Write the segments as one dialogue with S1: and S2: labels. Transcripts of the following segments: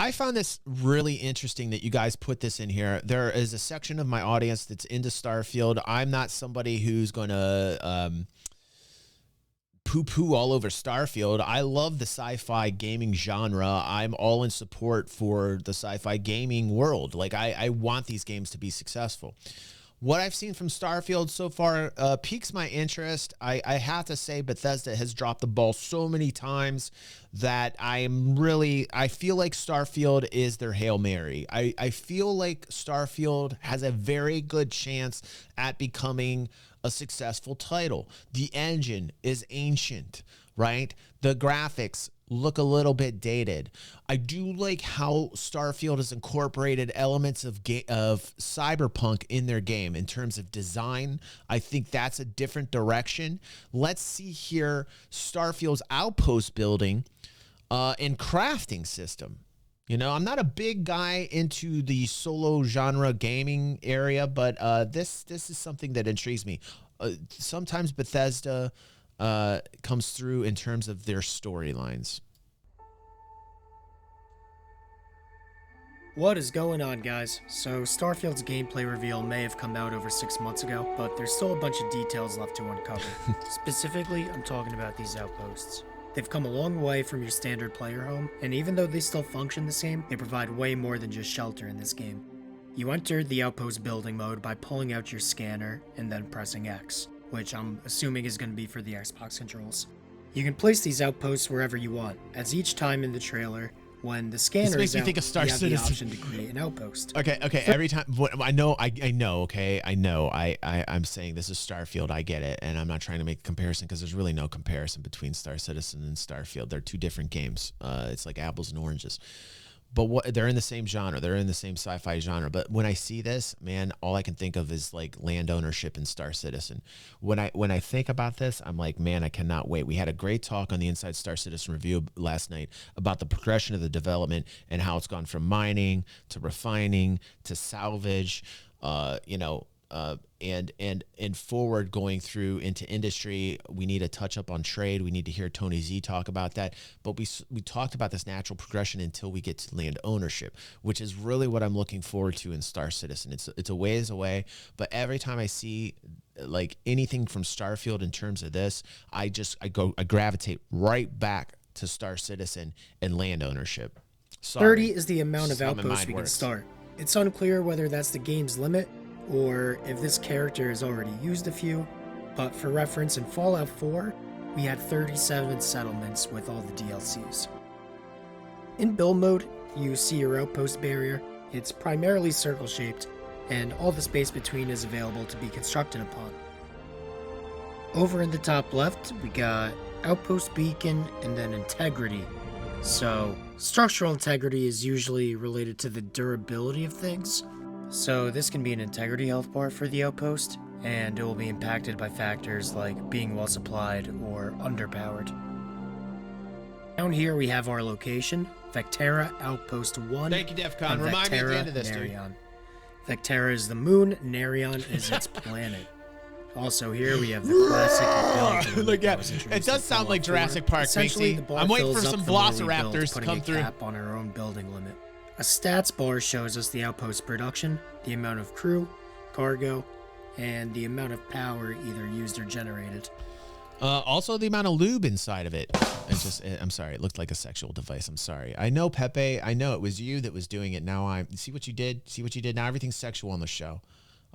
S1: I found this really interesting that you guys put this in here. There is a section of my audience that's into Starfield. I'm not somebody who's going to poo-poo all over Starfield. I love the sci-fi gaming genre. I'm all in support for the sci-fi gaming world. Like, I want these games to be successful. What I've seen from Starfield so far piques my interest. I have to say Bethesda has dropped the ball so many times that I feel like Starfield is their Hail Mary. I feel like Starfield has a very good chance at becoming a successful title. The engine is ancient, right? The graphics look a little bit dated. I do like how Starfield has incorporated elements of cyberpunk in their game in terms of design. I think that's a different direction. Let's see here Starfield's Outpost building and crafting system. You know, I'm not a big guy into the solo genre gaming area, but this is something that intrigues me. Sometimes Bethesda comes through in terms of their storylines.
S2: What is going on, guys? So Starfield's gameplay reveal may have come out over 6 months ago, but there's still a bunch of details left to uncover. Specifically, I'm talking about these outposts. They've come a long way from your standard player home, and even though they still function the same, they provide way more than just shelter in this game. You entered the outpost building mode by pulling out your scanner and then pressing X, which I'm assuming is going to be for the Xbox controls. You can place these outposts wherever you want, as each time in the trailer, when the scanner is out, you have the option to create an outpost.
S1: Okay. Every time, I'm saying this is Starfield. I get it, and I'm not trying to make a comparison because there's really no comparison between Star Citizen and Starfield. They're two different games. It's like apples and oranges. But they're in the same genre. They're in the same sci-fi genre. But when I see this, man, all I can think of is like land ownership in Star Citizen. When I think about this, I'm like, man, I cannot wait. We had a great talk on the Inside Star Citizen review last night about the progression of the development and how it's gone from mining to refining to salvage, and forward going through into industry. We need to touch up on trade. We need to hear Tony Z talk about that. But we talked about this natural progression until we get to land ownership, which is really what I'm looking forward to in Star Citizen. It's a ways away, but every time I see like anything from Starfield in terms of this, I gravitate right back to Star Citizen and land ownership.
S2: 30 is the amount of outposts we can start. It's unclear whether that's the game's limit or if this character has already used a few, but for reference, in Fallout 4, we had 37 settlements with all the DLCs. In build mode, you see your outpost barrier. It's primarily circle-shaped, and all the space between is available to be constructed upon. Over in the top left, we got outpost beacon and then integrity. So, structural integrity is usually related to the durability of things. So this can be an integrity health bar for the outpost, and it will be impacted by factors like being well supplied or underpowered. Down here we have our location, Vectera Outpost 1.
S1: Thank you, DEFCON. Remind me at the end of this,
S2: Narion. Vectera is the moon, Narion is its planet. Also here we have the classic build.
S1: Look at it. Does sound like Jurassic Park,
S2: Essentially,
S1: Macy. I'm waiting for some velociraptors to come through.
S2: Cap on our own building limit. A stats bar shows us the outpost production, the amount of crew, cargo, and the amount of power either used or generated.
S1: Also the amount of lube inside of it. I'm sorry, it looked like a sexual device. I'm sorry. I know, Pepe. I know it was you that was doing it. Now see what you did? See what you did? Now everything's sexual on the show.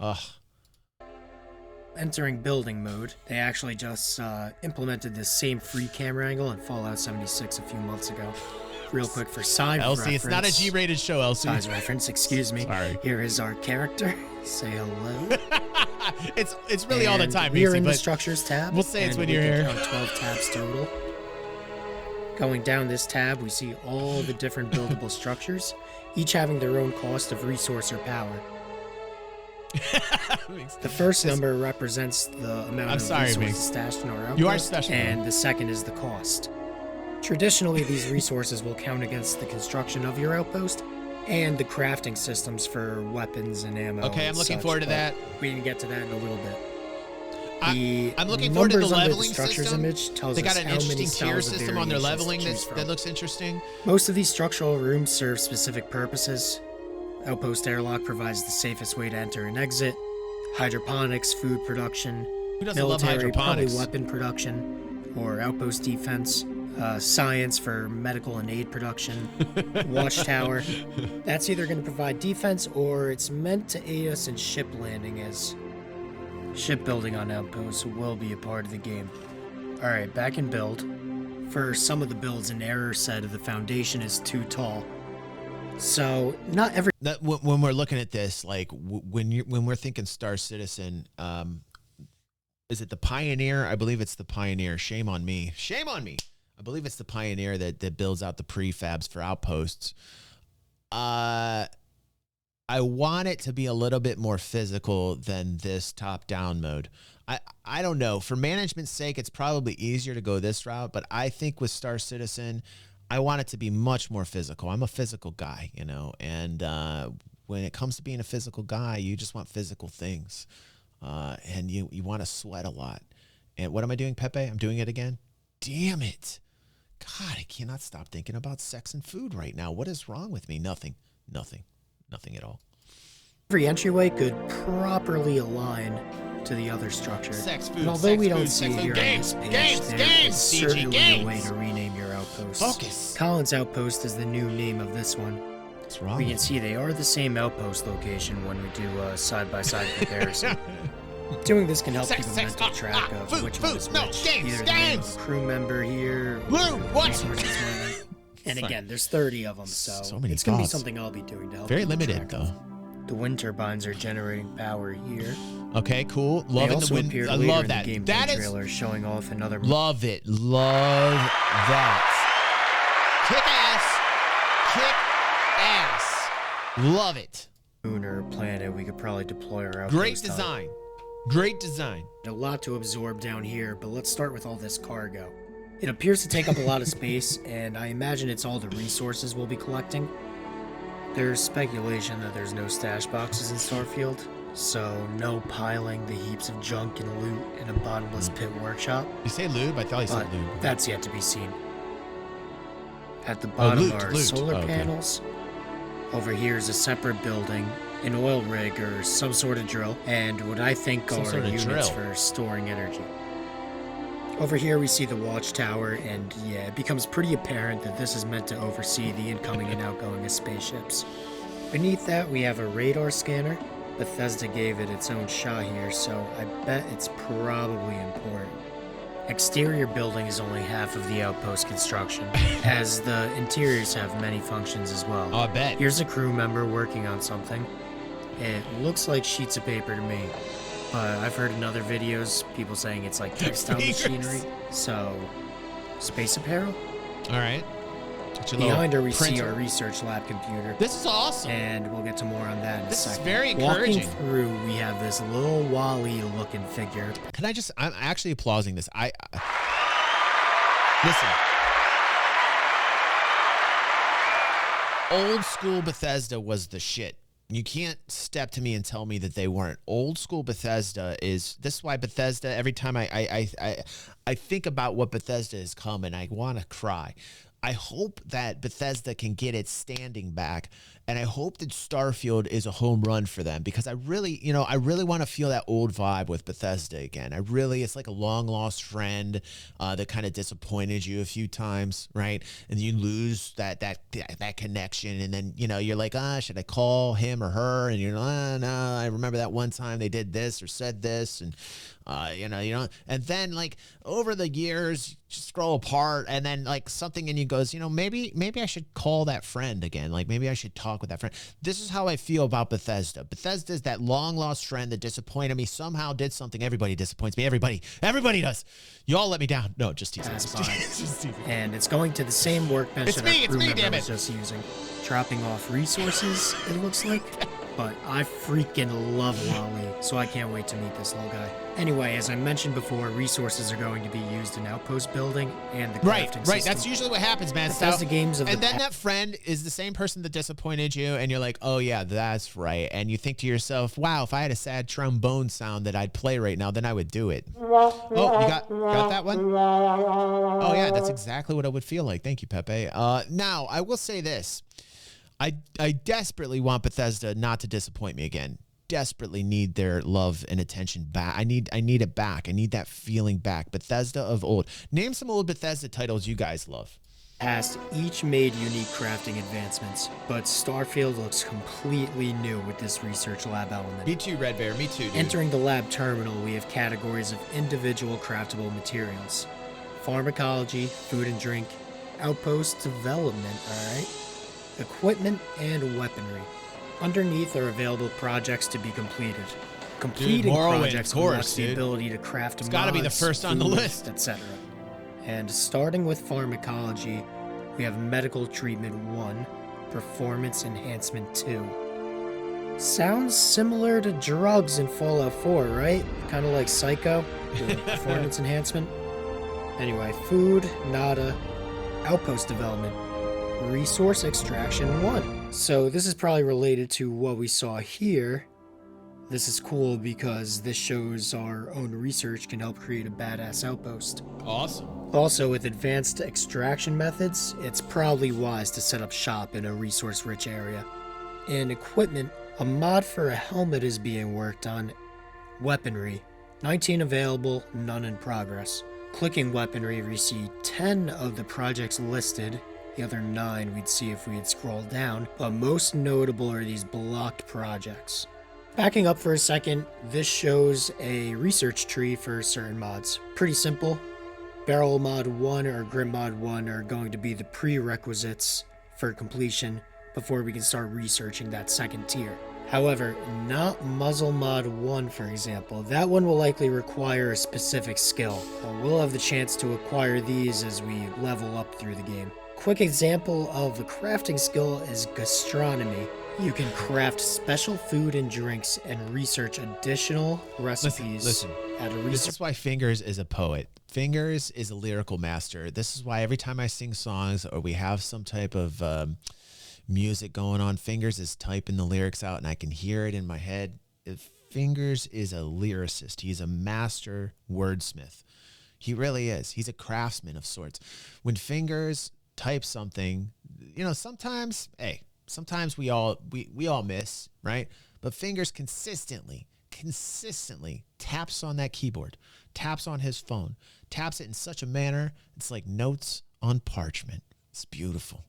S1: Ugh.
S2: Entering building mode, they actually just implemented this same free camera angle in Fallout 76 a few months ago. Real quick for size
S1: Elsie,
S2: reference.
S1: it's not a G-rated show, Elsie.
S2: Size reference, excuse me.
S1: Sorry.
S2: Here is our character. Say hello.
S1: it's really all the time,
S2: we are in
S1: but
S2: the structures tab.
S1: We'll say it's when
S2: we
S1: you're here.
S2: Count 12 tabs total. Going down this tab, we see all the different buildable structures, each having their own cost of resource or power. The first number represents the amount of resources stashed in our outpost,
S1: you are special,
S2: and the second is the cost. Traditionally, these resources will count against the construction of your outpost and the crafting systems for weapons and ammo.
S1: Okay, I'm looking forward to that.
S2: We can get to that in a little bit.
S1: I'm looking forward to the leveling
S2: structures
S1: system.
S2: image tells
S1: they got
S2: us
S1: an
S2: how many
S1: interesting tier
S2: styles of
S1: system on their leveling
S2: variations
S1: that looks interesting.
S2: Most of these structural rooms serve specific purposes. Outpost airlock provides the safest way to enter and exit. Hydroponics, food production.
S1: Who doesn't
S2: Military,
S1: love
S2: probably
S1: hydroponics?
S2: weapon production. Or outpost defense. Science for medical and aid production. Watchtower. That's either going to provide defense or it's meant to aid us in ship landing, as shipbuilding on outposts will be a part of the game. Alright, back in build. For some of the builds, an error said the foundation is too tall. So not every
S1: When we're looking at this, like when we're thinking Star Citizen, is it the Pioneer? I believe it's the Pioneer. Shame on me. Shame on me. I believe it's the Pioneer that builds out the prefabs for outposts. I want it to be a little bit more physical than this top-down mode. I don't know. For management's sake, it's probably easier to go this route, but I think with Star Citizen, I want it to be much more physical. I'm a physical guy, you know, and when it comes to being a physical guy, you just want physical things, and you want to sweat a lot. And what am I doing, Pepe? I'm doing it again? Damn it. God, I cannot stop thinking about sex and food right now. What is wrong with me? Nothing at all.
S2: Every entryway could properly align to the other structure.
S1: Sex, food,
S2: and although
S1: sex,
S2: we don't
S1: food,
S2: see
S1: sex,
S2: it here
S1: games,
S2: on this page, there
S1: games,
S2: is
S1: CG
S2: certainly
S1: games.
S2: a way to rename your outposts.
S1: Focus.
S2: Collins Outpost is the new name of this one.
S1: What's wrong?
S2: We can see they are the same outpost location when we do a side-by-side comparison. Doing this can help keep a mental track of which one is which. Either the name of a crew member here, or resources mining. And again, there's 30 of them, so
S1: many
S2: it's going to be
S1: thoughts.
S2: something I'll be doing to help.
S1: Very
S2: keep
S1: limited,
S2: track of.
S1: though.
S2: The wind turbines are generating power here.
S1: Okay, cool.
S2: They
S1: Loving
S2: also
S1: the wind.
S2: appeared
S1: I
S2: later
S1: love
S2: in
S1: that.
S2: the gameplay
S1: That is
S2: trailer showing off another.
S1: love it. Love that. Kick ass. Love it.
S2: Moon or planet, we could probably deploy our outpost.
S1: Great design. Great design.
S2: A lot to absorb down here, but let's start with all this cargo. It appears to take up a lot of space, and I imagine it's all the resources we'll be collecting. There's speculation that there's no stash boxes in StarField, so no piling the heaps of junk and loot in a bottomless pit workshop.
S1: You say lube? I thought you said
S2: But
S1: lube.
S2: that's yet to be seen. At the bottom are
S1: loot.
S2: solar
S1: Oh, okay.
S2: panels. Over here is a separate building, an oil rig or some sort of drill, and what I think
S1: Some
S2: are
S1: sort of
S2: units
S1: drill.
S2: for storing energy. Over here we see the watchtower, and yeah, it becomes pretty apparent that this is meant to oversee the incoming and outgoing of spaceships. Beneath that we have a radar scanner. Bethesda gave it its own shot here, so I bet it's probably important. Exterior building is only half of the outpost construction, as the interiors have many functions as well.
S1: Oh, I bet.
S2: Here's a crew member working on something. It looks like sheets of paper to me, but I've heard in other videos people saying it's like textile machinery, so space apparel?
S1: All right. Get your little
S2: Behind her we see
S1: printer.
S2: our research lab computer,
S1: This is awesome.
S2: and we'll get to more on that in a
S1: This is
S2: second.
S1: very encouraging.
S2: Walking through, we have this little Wall-E looking figure.
S1: Can I just? I'm actually applauding this. Listen. Old school Bethesda was the shit. You can't step to me and tell me that they weren't. Old school Bethesda is. This is why Bethesda. Every time I think about what Bethesda has come, and I want to cry. I hope that Bethesda can get its standing back, and I hope that StarField is a home run for them, because I really want to feel that old vibe with Bethesda again. It's like a long lost friend that kind of disappointed you a few times, right? And you lose that connection, and then you're like, should I call him or her? And you're like, no, I remember that one time they did this or said this, and and then like over the years you scroll apart, and then like something in you goes, maybe I should call that friend again. Like maybe I should talk with that friend. This is how I feel about Bethesda. Bethesda is that long lost friend that disappointed me, somehow did something. Everybody disappoints me. Everybody does. Y'all let me down. No, just teasing. Just teasing.
S2: And it's going to the same workbench
S1: It's
S2: that
S1: me,
S2: our crew member
S1: damn
S2: was
S1: it.
S2: just using. Dropping off resources, it looks like. but I freaking love Wally, so I can't wait to meet this little guy. Anyway, as I mentioned before, resources are going to be used in outpost building and the crafting system.
S1: Right. That's usually what happens, man.
S2: That's the games of
S1: and then that friend is the same person that disappointed you, and you're like, oh yeah, that's right. And you think to yourself, wow, if I had a sad trombone sound that I'd play right now, then I would do it. Oh, you got that one? Oh yeah, that's exactly what I would feel like. Thank you, Pepe. Now I will say this. I desperately want Bethesda not to disappoint me again. Desperately need their love and attention back. I need it back. I need that feeling back. Bethesda of old. Name some old Bethesda titles you guys love.
S2: Past each made unique crafting advancements, but StarField looks completely new with this research lab element.
S1: Me too, Red Bear. Me too, dude.
S2: Entering the lab terminal, we have categories of individual craftable materials. Pharmacology, food and drink, outpost development, alright? Equipment and weaponry. Underneath are available projects to be completed. Completing projects unlocks the ability to craft mods,
S1: gotta be the first on the list,
S2: etc. And starting with pharmacology, we have medical treatment 1, performance enhancement 2. Sounds similar to drugs in Fallout 4, right? Kind of like Psycho, the performance enhancement. Anyway, food, nada, outpost development, resource extraction 1. So this is probably related to what we saw here. This is cool because this shows our own research can help create a badass outpost.
S1: Awesome.
S2: Also, with advanced extraction methods, it's probably wise to set up shop in a resource-rich area. In equipment, a mod for a helmet is being worked on. Weaponry, 19 available, none in progress. Clicking weaponry, we see 10 of the projects listed. The other 9 we'd see if we had scrolled down, but most notable are these blocked projects. Backing up for a second, this shows a research tree for certain mods. Pretty simple. Barrel Mod 1 or Grim Mod 1 are going to be the prerequisites for completion before we can start researching that second tier. However, not Muzzle Mod 1, for example. That one will likely require a specific skill. We'll have the chance to acquire these as we level up through the game. Quick example of a crafting skill is gastronomy. You can craft special food and drinks and research additional recipes at a research.
S1: This is why Fingers is a poet. Fingers is a lyrical master. This is why every time I sing songs or we have some type of music going on, Fingers is typing the lyrics out and I can hear it in my head. Fingers is a lyricist. He's a master wordsmith. He really is. He's a craftsman of sorts. When Fingers types something, you know, sometimes we all miss, right? But Fingers consistently taps on that keyboard, taps on his phone, taps it in such a manner, it's like notes on parchment. It's beautiful.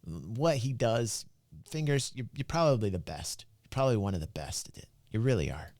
S1: What he does, Fingers, you're probably the best. You're probably one of the best at it. You really are.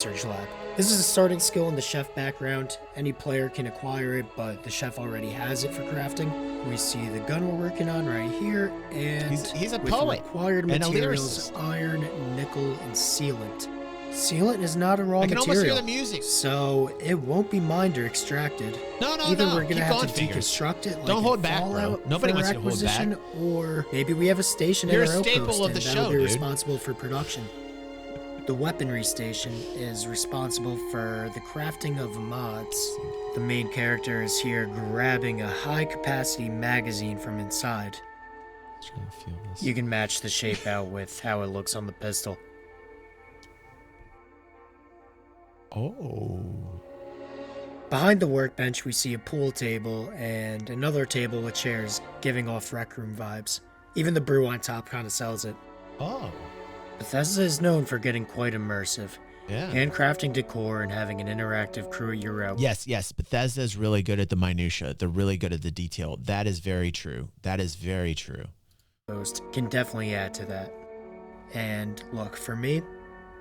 S2: Research lab. This is a starting skill in the chef background. Any player can acquire it, but the chef already has it for crafting. We see the gun we're working on right here, and
S1: he's a poet
S2: required materials: iron, nickel, and sealant. Sealant is not a raw material.
S1: I can almost hear the music.
S2: So it won't be mined or extracted.
S1: No.
S2: Either we're gonna have to deconstruct it. Like
S1: don't hold back, bro. Nobody wants you to hold back.
S2: Or maybe we have a station in our outpost,
S1: staple of the show,
S2: be
S1: dude.
S2: Responsible for production. The weaponry station is responsible for the crafting of mods. The main character is here grabbing a high-capacity magazine from inside.
S1: Trying to feel this.
S2: You can match the shape out with how it looks on the pistol.
S1: Oh.
S2: Behind the workbench, we see a pool table and another table with chairs, giving off rec room vibes. Even the brew on top kind of sells it.
S1: Oh.
S2: Bethesda is known for getting quite immersive.
S1: Yeah.
S2: Handcrafting decor and having an interactive crew at your out.
S1: Yes. Bethesda is really good at the minutia. They're really good at the detail. That is very true.
S2: Post can definitely add to that. And look, for me,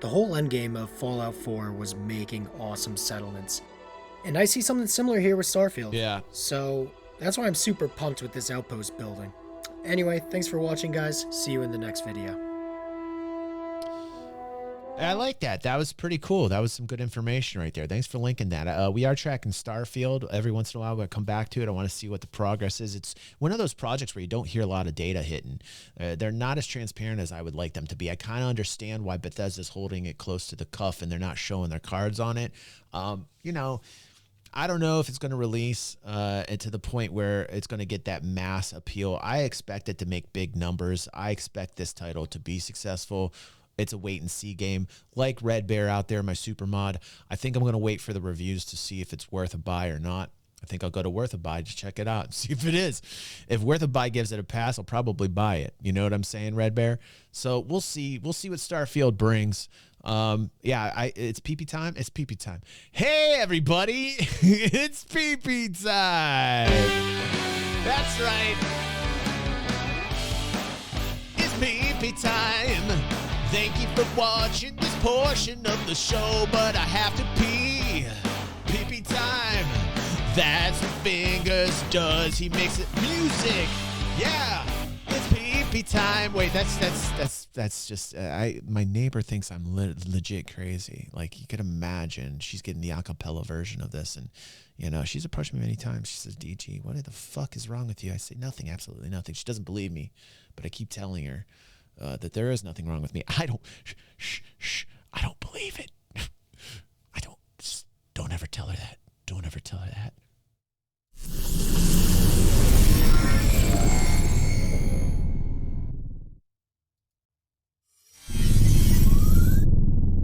S2: the whole endgame of Fallout 4 was making awesome settlements. And I see something similar here with StarField.
S1: Yeah.
S2: So that's why I'm super pumped with this outpost building. Anyway, thanks for watching, guys. See you in the next video.
S1: I like that. That was pretty cool. That was some good information right there. Thanks for linking that. We are tracking StarField. Every once in a while, I'm going to come back to it. I want to see what the progress is. It's one of those projects where you don't hear a lot of data hitting. They're not as transparent as I would like them to be. I kind of understand why Bethesda's holding it close to the cuff and they're not showing their cards on it. You know, I don't know if it's going to release to the point where it's going to get that mass appeal. I expect it to make big numbers. I expect this title to be successful. It's a wait and see game. Like Red Bear out there, my super mod, I think I'm going to wait for the reviews to see if it's worth a buy or not. I think I'll go to Worth a Buy to check it out and see if it is. If Worth a Buy gives it a pass, I'll probably buy it. You know what I'm saying, Red Bear? So we'll see. We'll see what StarField brings. Yeah, it's pee-pee time. It's pee-pee time. Hey, everybody. It's pee-pee time. That's right. It's pee-pee time. Thank you for watching this portion of the show, but I have to pee. Pee-pee time. That's what Fingers does. He makes it music. Yeah, it's pee-pee time. Wait, that's just my neighbor thinks I'm legit crazy. Like, you could imagine she's getting the acapella version of this, and you know, she's approached me many times. She says, DG, what the fuck is wrong with you? I say, nothing, absolutely nothing. She doesn't believe me, but I keep telling her that there is nothing wrong with me. I don't believe it. Don't ever tell her that. Don't ever tell her